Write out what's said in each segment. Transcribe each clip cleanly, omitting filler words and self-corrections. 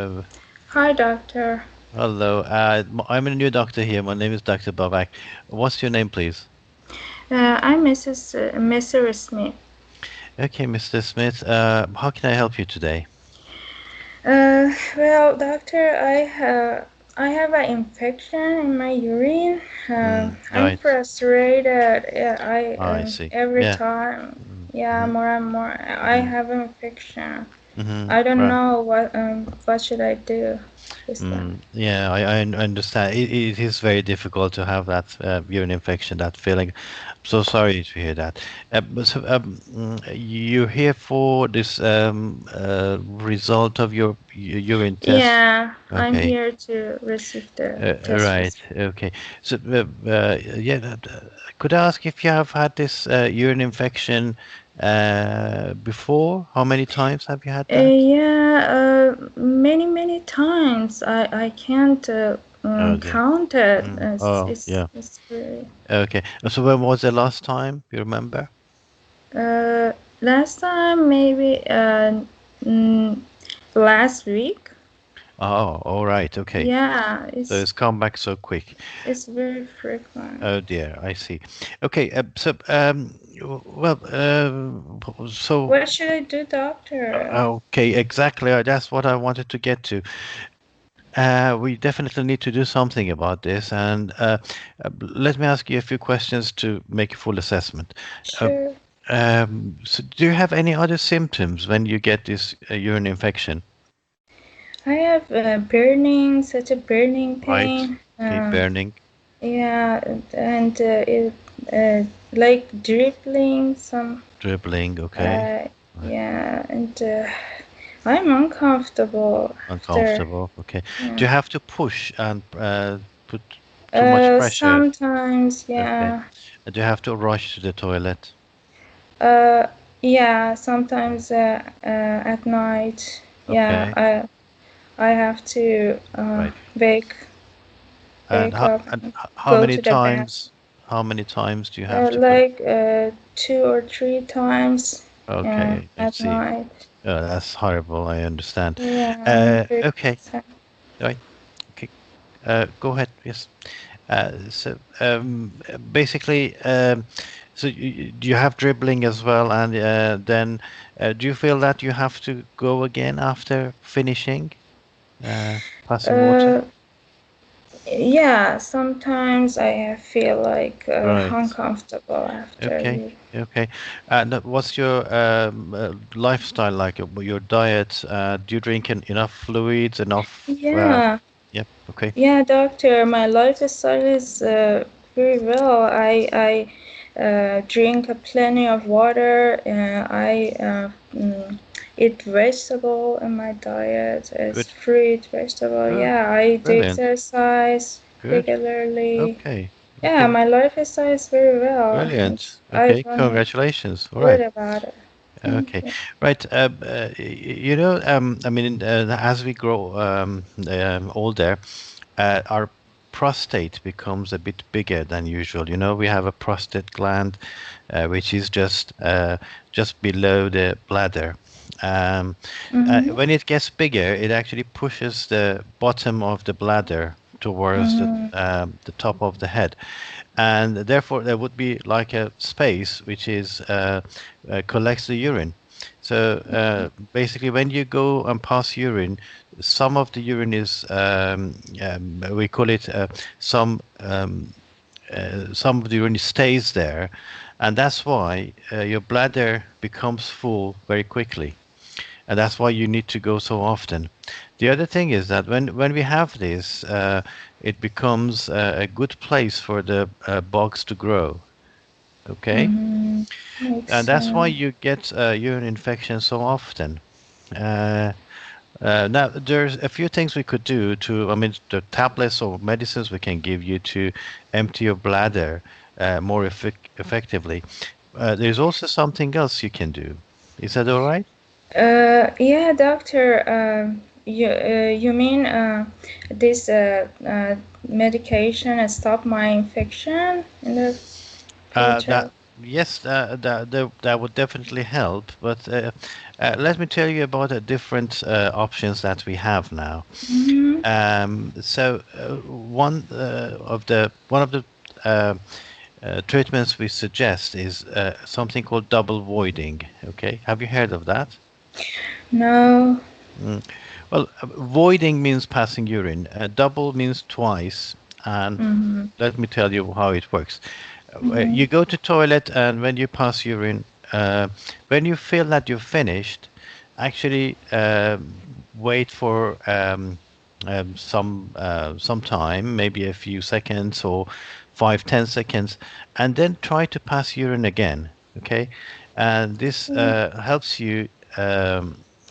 Hi, doctor. Hello. I'm a new doctor here. My name is Dr. Babak. What's your name, please? I'm Mr. Smith. Okay, Mr. Smith. How can I help you today? Well, doctor, I have an infection in my urine. I'm Right. frustrated. Oh, I see. Every Yeah. time, yeah, Mm-hmm. more and more. I Mm-hmm. have an infection. Mm-hmm. I don't Right. know what should I do this time. Yeah, I understand. It is very difficult to have that urine infection, that feeling. I'm so sorry to hear that. You're here for this result of your urine test. Yeah, I'm Okay. here to receive the test Right. result. Okay. Yeah. Could I ask if you have had this urine infection before? How many times have you had that? Yeah, many times. I can't Oh dear. count it. Oh, yeah. It's very. Okay. So when was the last time you remember? Uh, Last time maybe mm, last week. Oh, all right. Okay. Yeah, So it's come back so quick. it's very frequent. Oh dear. I see. Okay. Well, so What should I do, doctor? okay, exactly. That's what I wanted to get to. We definitely need to do something about this, and let me ask you a few questions to make a full assessment. Uh, Sure. so, do you have any other symptoms when you get this urine infection? I have burning, such a burning Right? pain. Okay, burning, Yeah, and it like dribbling some. dribbling. Okay, Uh, right. yeah, and I'm uncomfortable after. Uncomfortable. Okay. Do Yeah. you have to push and put too much pressure? Sometimes, Okay. yeah. Do you have to rush to the toilet? Uh, yeah. Sometimes at night. Yeah. Okay, I have to right. wake up And and how go many to the bath. times? How many times do you have to go? Like 2 or 3 times. Yeah, Okay, I at see. night. Oh, that's horrible. I understand. Yeah, I'm very Okay, sad. right. Okay. Go ahead. Yes. Basically, do you have dribbling as well, and then do you feel that you have to go again after finishing passing water? Uh, Yeah, sometimes I feel like Right. uncomfortable after Okay. you. Okay. And what's your lifestyle like? Your diet? Do you drink enough fluids? Enough? Yeah, Yep. Okay. yeah, doctor. My lifestyle is very well. I drink plenty of water. I eat vegetable in my diet. It's Good. fruit, vegetable. Oh, Yeah, I do brilliant. exercise Good. regularly. Okay. Yeah, Okay. my lifestyle is very well. Brilliant. I Okay. don't Congratulations. All good right. about it. Thank Okay. you. Right. I mean, as we grow older, our prostate becomes a bit bigger than usual. We have a prostate gland, which is just below the bladder. Um, Mm-hmm. when it gets bigger, it actually pushes the bottom of the bladder towards Mm-hmm. the top of the head, and therefore there would be like a space which is collects the urine. So basically, when you go and pass urine, some of the urine is we call it some of the urine stays there, and that's why your bladder becomes full very quickly, and that's why you need to go so often. The other thing is that when we have this, it becomes a good place for the bugs to grow. Okay, Mm-hmm. Makes and that's why sense. you get urine infection so often. Uh, Now, there's a few things we could do to, I mean, the tablets or medicines we can give you to empty your bladder more effectively. There's also something else you can do. Is that all right? Yeah, doctor. You mean this medication stop my infection in the That future? Yes, that would definitely help. But let me tell you about the different options that we have now. Mm-hmm. One of the uh, treatments we suggest is something called double voiding. Okay, have you heard of that? No. Mm. Well, voiding means passing urine. Double means twice. And Mm-hmm. let me tell you how it works. Mm-hmm. You go to toilet, and when you pass urine, when you feel that you've finished, actually wait for some time, maybe a few seconds or 5, 10 seconds, and then try to pass urine again. Okay, and this helps you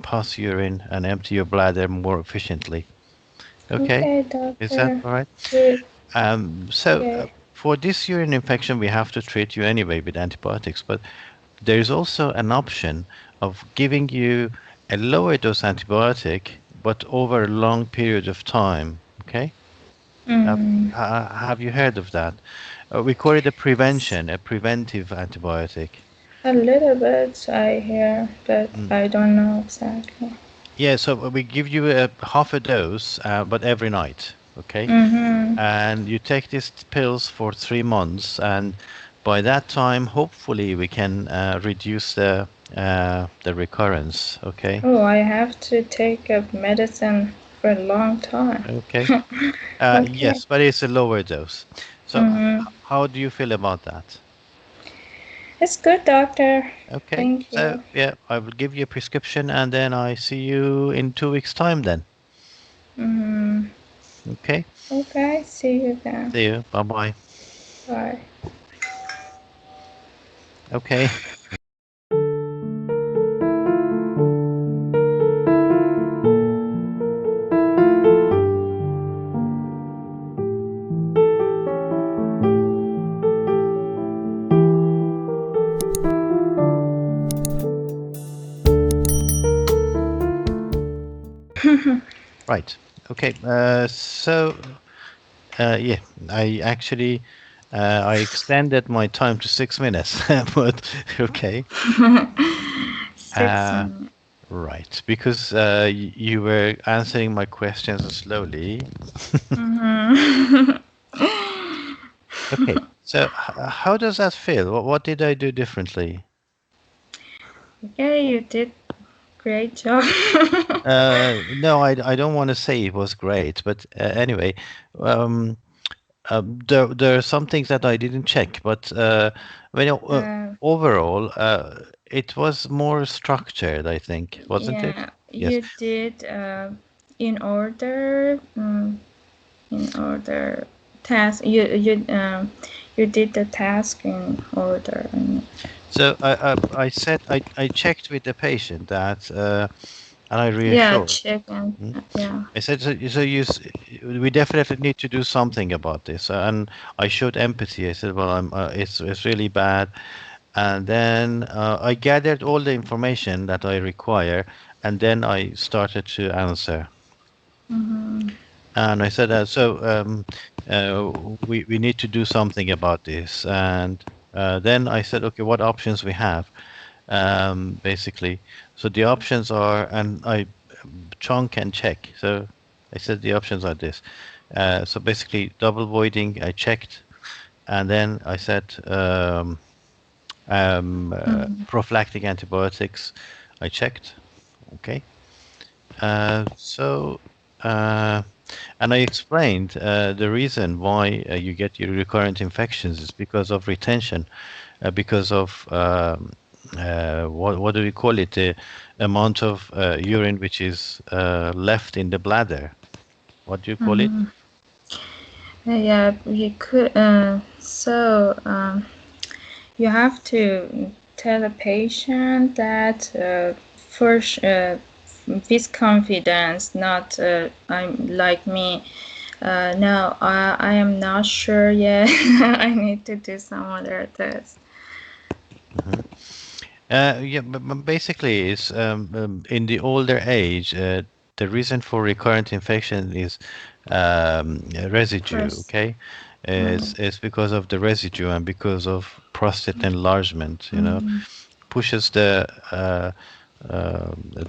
pass urine and empty your bladder more efficiently. Okay, Okay, is that doctor. all right? Good. So, Okay. for this urine infection, we have to treat you anyway with antibiotics, but there is also an option of giving you a lower dose antibiotic, but over a long period of time. Okay? Have, Mm. have you heard of that? We call it a prevention, a preventive antibiotic. A little bit I hear, but Mm. I don't know exactly. Yeah, so we give you a half a dose, but every night. Okay? Mm-hmm. And you take these pills for 3 months, and by that time hopefully we can reduce the recurrence. Okay. Oh, I have to take a medicine for a long time. Okay. Okay. Yes, but it's a lower dose. So Mm-hmm. how do you feel about that? It's good, doctor. Okay, Thank so you. yeah, I will give you a prescription, and then I see you in 2 weeks time then. Mm-hmm. Okay, Okay, see you then. see you, bye bye. Bye. Okay. Right. Okay. Yeah, I actually I extended my time to 6 minutes, but okay. 6 Uh, minutes. right, because you were answering my questions slowly. Mm-hmm. Okay, so how does that feel? What did I do differently? Okay, you did great job. No, I don't want to say it was great, but anyway, um, there are some things that I didn't check, but when uh, overall, it was more structured, I think, wasn't it? yeah, Yes. you did in order. In order task. You did the task in order. So I said I checked with the patient that, and I Yeah, reassured. check and Mm. yeah. I said, we definitely need to do something about this, and I showed empathy. I said, well, it's really bad, and then I gathered all the information that I require, and then I started to answer. Mm-hmm. And I said, we need to do something about this, and then I said, okay, what options we have, basically. So the options are, and I chunk and check. So I said the options are this. So basically, double voiding, I checked, and then I said Mm-hmm. prophylactic antibiotics, I checked. Okay. So, uh, and I explained the reason why you get your recurrent infections is because of retention, because of what do we call it? The amount of urine which is left in the bladder. What do you call it? Mm-hmm. Yeah, you could. You have to tell the patient that first with confidence, not I'm like me. No, I am not sure yet. I need to do some other tests. Mhm. Yeah, but basically, it's in the older age, the reason for recurrent infection is residue. First, Okay, is because of the residue and because of prostate enlargement. Mm. Pushes the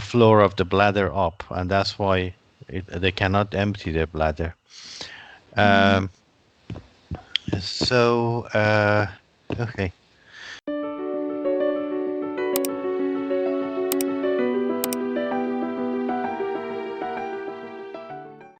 floor of the bladder up, and that's why they cannot empty their bladder. Mm. Um, so okay.